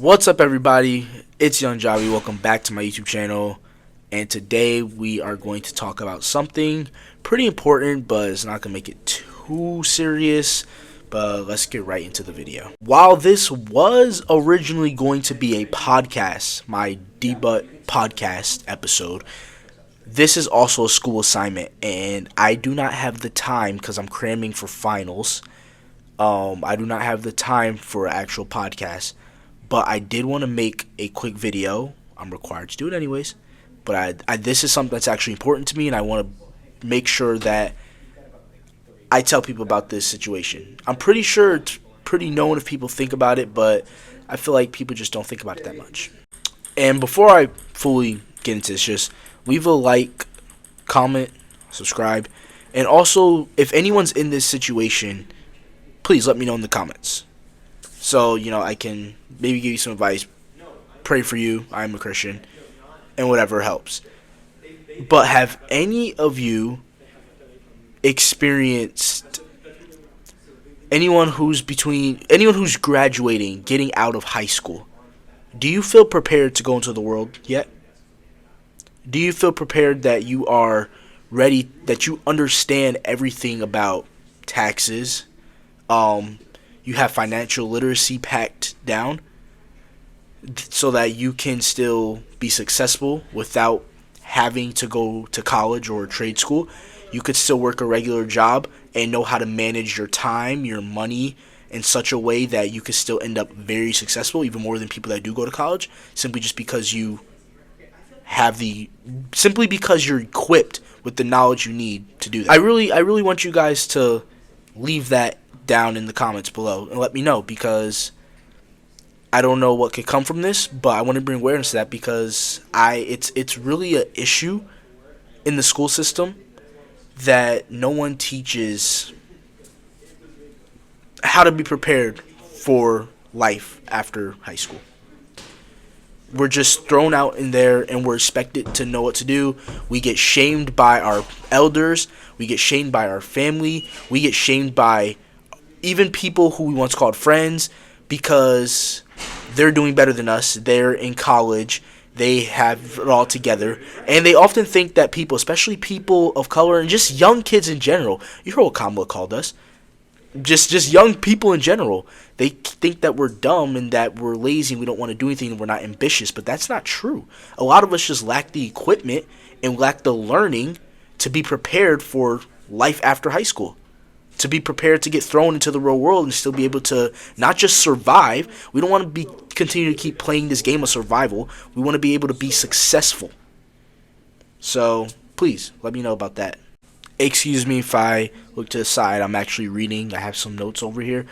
What's up, everybody? It's Young Javi. Welcome back to my YouTube channel. And today we are going to talk about something pretty important, but it's not going to make it too serious. But let's get right into the video. While this was originally going to be a podcast, my debut podcast episode, this is also a school assignment, and I do not have the time because I'm cramming for finals. I do not have the time for an actual podcast. But I did want to make a quick video. I'm required to do it anyways. But this is something that's actually important to me, and I want to make sure that I tell people about this situation. I'm pretty sure it's pretty known if people think about it, but I feel like people just don't think about it that much. And before I fully get into this, just leave a like, comment, subscribe, and also, if anyone's in this situation, please let me know in the comments. So, I can maybe give you some advice, pray for you, I'm a Christian, and whatever helps. But have any of you experienced anyone who's graduating, getting out of high school? Do you feel prepared to go into the world yet? Do you feel prepared that you are ready, that you understand everything about taxes? You have financial literacy packed down so that you can still be successful without having to go to college or trade school. You could still work a regular job and know how to manage your time, your money in such a way that you could still end up very successful, even more than people that do go to college, simply because you're equipped with the knowledge you need to do that. I really want you guys to leave that down in the comments below and let me know, because I don't know what could come from this, but I want to bring awareness to that, because it's really an issue in the school system that no one teaches how to be prepared for life after high school. We're just thrown out in there and we're expected to know what to do. We get shamed by our elders, we get shamed by our family, we get shamed by even people who we once called friends, because they're doing better than us. They're in college. They have it all together. And they often think that people, especially people of color and just young kids in general, you heard what Kamala called us, just young people in general, they think that we're dumb and that we're lazy and we don't want to do anything and we're not ambitious. But that's not true. A lot of us just lack the equipment and lack the learning to be prepared for life after high school, to be prepared to get thrown into the real world and still be able to not just survive. We don't want to continue to keep playing this game of survival. We want to be able to be successful. So please let me know about that. Excuse me if I look to the side. I'm actually reading. I have some notes over here.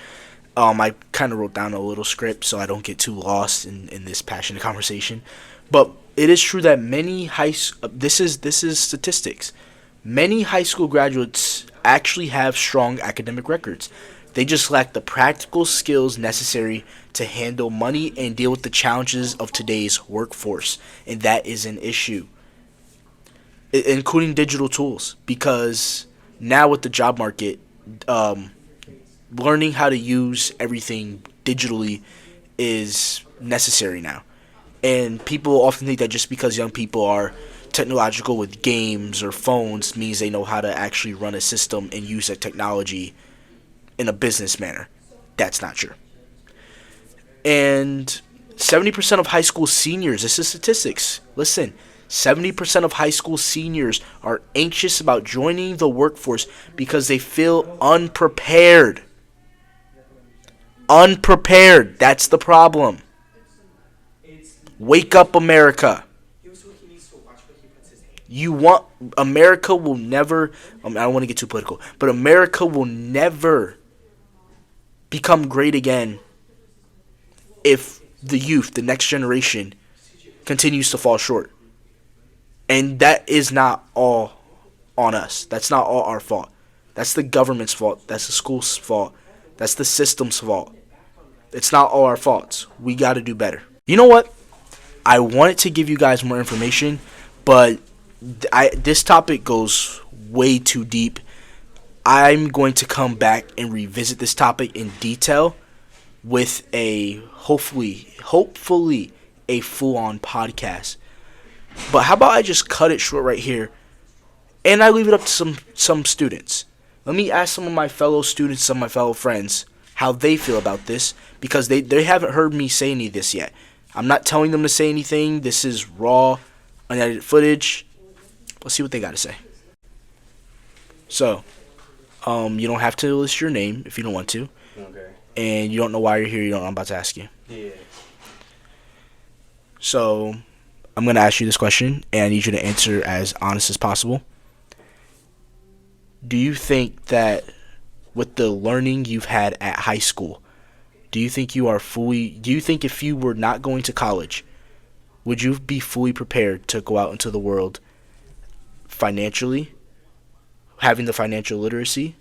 I kind of wrote down a little script so I don't get too lost in this passionate conversation. But it is true that many this is statistics. Many high school graduates actually have strong academic records. They just lack the practical skills necessary to handle money and deal with the challenges of today's workforce. And that is an issue, including digital tools, because now with the job market, learning how to use everything digitally is necessary now. And people often think that just because young people are technological with games or phones means they know how to actually run a system and use that technology in a business manner. That's not true. And 70% of high school seniors, this is statistics, listen, 70% of high school seniors are anxious about joining the workforce because they feel unprepared. Unprepared, that's the problem. Wake up, America. America will never, I don't want to get too political, but America will never become great again if the youth, the next generation, continues to fall short. And that is not all on us. That's not all our fault. That's the government's fault. That's the school's fault. That's the system's fault. It's not all our faults. We got to do better. You know what? I wanted to give you guys more information, but this topic goes way too deep. I'm going to come back and revisit this topic in detail with a hopefully a full-on podcast. But how about I just cut it short right here, and I leave it up to some students. Let me ask some of my fellow students, some of my fellow friends, how they feel about this, because they haven't heard me say any of this yet. I'm not telling them to say anything. This is raw, unedited footage. Let's see what they got to say. So, you don't have to list your name if you don't want to. Okay. And you don't know why you're here. You don't know what I'm about to ask you. Yeah. So, I'm going to ask you this question, and I need you to answer as honest as possible. Do you think that with the learning you've had at high school, do you think if you were not going to college, would you be fully prepared to go out into the world financially, having the financial literacy,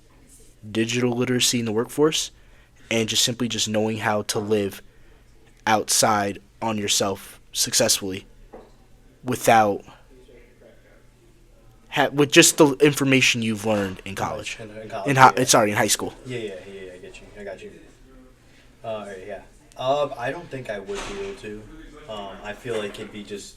digital literacy in the workforce, and just simply just knowing how to live outside on yourself successfully without with just the information you've learned in college? In college. In high school. Yeah, I get you. I got you. Yeah. I don't think I would be able to. I feel like it'd be just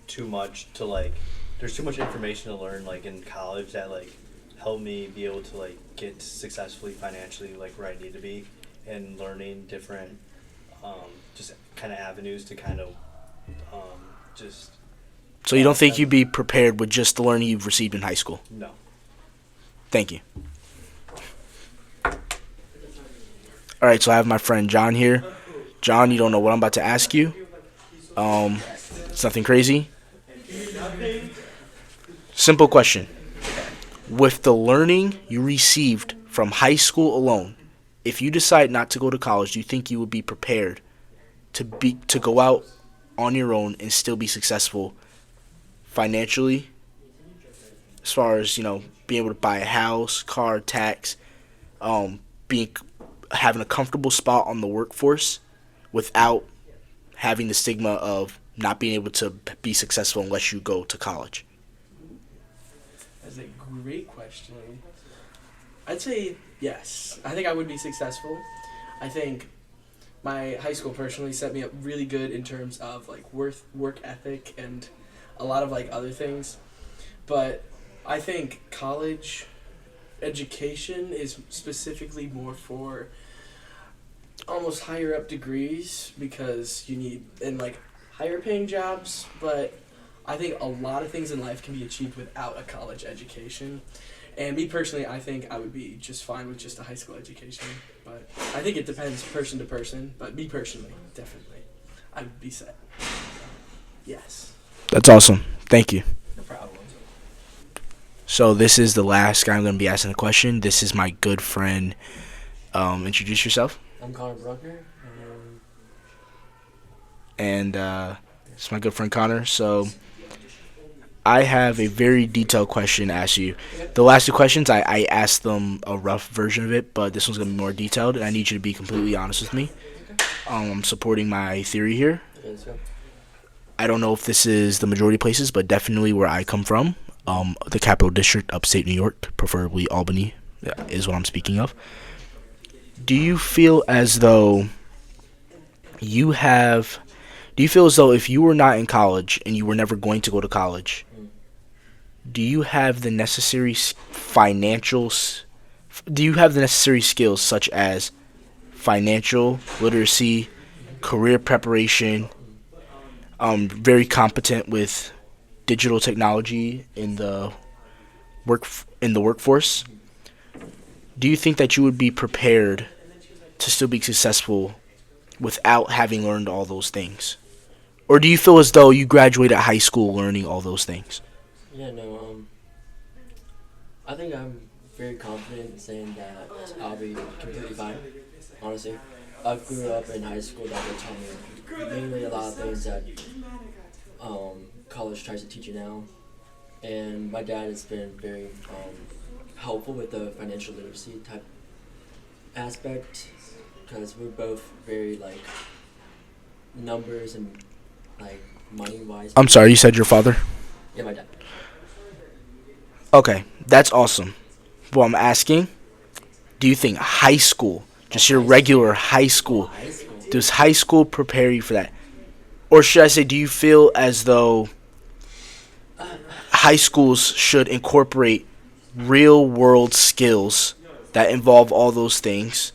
too much to like. There's too much information to learn like in college that like help me be able to like get successfully financially like where I need to be, and learning different just kind of avenues to kind of just. So you don't think you'd be prepared with just the learning you've received in high school? No. Thank you. All right, so I have my friend John here. John, you don't know what I'm about to ask you. It's nothing crazy. Simple question. With the learning you received from high school alone, if you decide not to go to college, do you think you would be prepared to go out on your own and still be successful financially, as far as, being able to buy a house, car, tax, having a comfortable spot on the workforce without having the stigma of not being able to be successful unless you go to college? That's a great question. I'd say yes. I think I would be successful. I think my high school personally set me up really good in terms of like work ethic and a lot of like other things. But I think college education is specifically more for almost higher up degrees, because you need and like higher paying jobs. But I think a lot of things in life can be achieved without a college education. And me personally, I think I would be just fine with just a high school education. But I think it depends person to person. But me personally, definitely, I would be set. Yes. That's awesome. Thank you. No problem. So this is the last guy I'm going to be asking a question. This is my good friend. Introduce yourself. I'm Connor Bruckner. And it's my good friend Connor. So I have a very detailed question to ask you. The last two questions, I asked them a rough version of it, but this one's going to be more detailed, and I need you to be completely honest with me. I'm supporting my theory here. I don't know if this is the majority of places, but definitely where I come from, the Capital District, upstate New York, preferably Albany, is what I'm speaking of. Do you feel as though if you were not in college and you were never going to go to college, do you have the necessary skills such as financial literacy, career preparation, very competent with digital technology in the workforce? Do you think that you would be prepared to still be successful without having learned all those things? Or do you feel as though you graduated high school learning all those things? Yeah, no, I think I'm very confident in saying that I'll be completely fine, honestly. I grew up in high school that would tell me mainly a lot of things that college tries to teach you now. And my dad has been very helpful with the financial literacy type aspect, because we're both very like numbers and like money wise. I'm sorry, you said your father? Yeah, my dad. Okay, that's awesome. Well, I'm asking, do you think high school Just your regular high school. High school. Does high school prepare you for that? Or should I say, do you feel as though high schools should incorporate real world skills that involve all those things?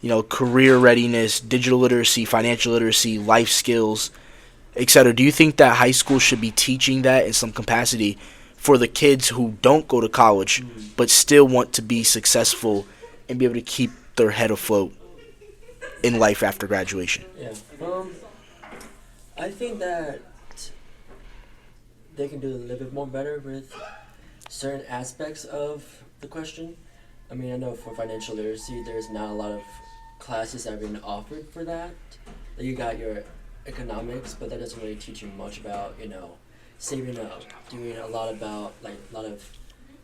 You know, career readiness, digital literacy, financial literacy, life skills, etc. Do you think that high school should be teaching that in some capacity for the kids who don't go to college but still want to be successful and be able to keep their head afloat in life after graduation? Yeah. I think that they can do a little bit more better with certain aspects of the question. I mean, I know for financial literacy, there's not a lot of classes that have been offered for that. Like you got your economics, but that doesn't really teach you much about, saving up, doing a lot about,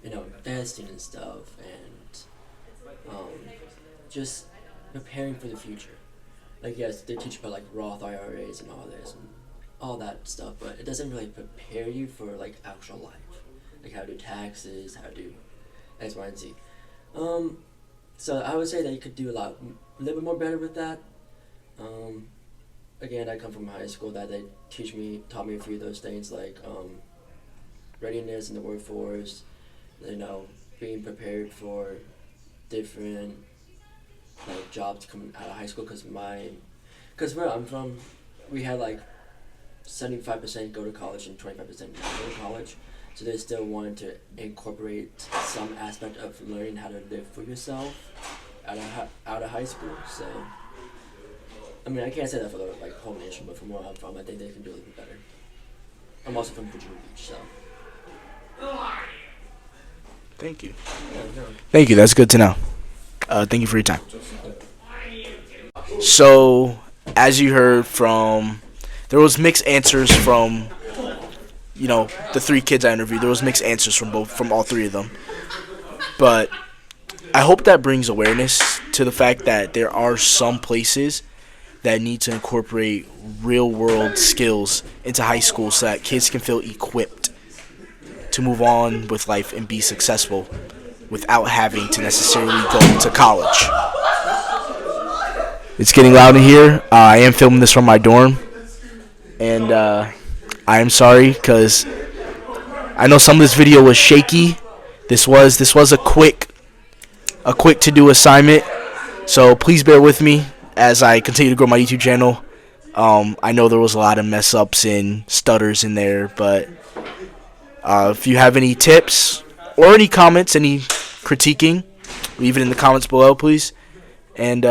investing and stuff, and just preparing for the future. Like, yes, they teach about, Roth IRAs and all this and all that stuff, but it doesn't really prepare you for, actual life. Like, how to do taxes, how to do X, Y, and Z. So I would say that you could do a little bit more better with that. Again, I come from high school that they taught me a few of those things, like readiness in the workforce, being prepared for different jobs coming out of high school. Because where I'm from, we had 75% go to college and 25% not go to college. So they still wanted to incorporate some aspect of learning how to live for yourself out of high school. So, I mean, I can't say that for the whole nation, but from where I'm from, I think they can do a little bit better. I'm also from Virginia Beach, so. Thank you. Yeah, no. Thank you. That's good to know. Thank you for your time. So, as you heard there was mixed answers from, the three kids I interviewed. There was mixed answers from all three of them. But I hope that brings awareness to the fact that there are some places that need to incorporate real-world skills into high school so that kids can feel equipped to move on with life and be successful without having to necessarily go to college. It's getting loud in here. I am filming this from my dorm, and I am sorry because I know some of this video was shaky. This was a quick to-do assignment, so please bear with me as I continue to grow my YouTube channel. I know there was a lot of mess-ups and stutters in there, but if you have any tips or any comments, any critiquing, leave it in the comments below, please. And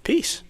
peace.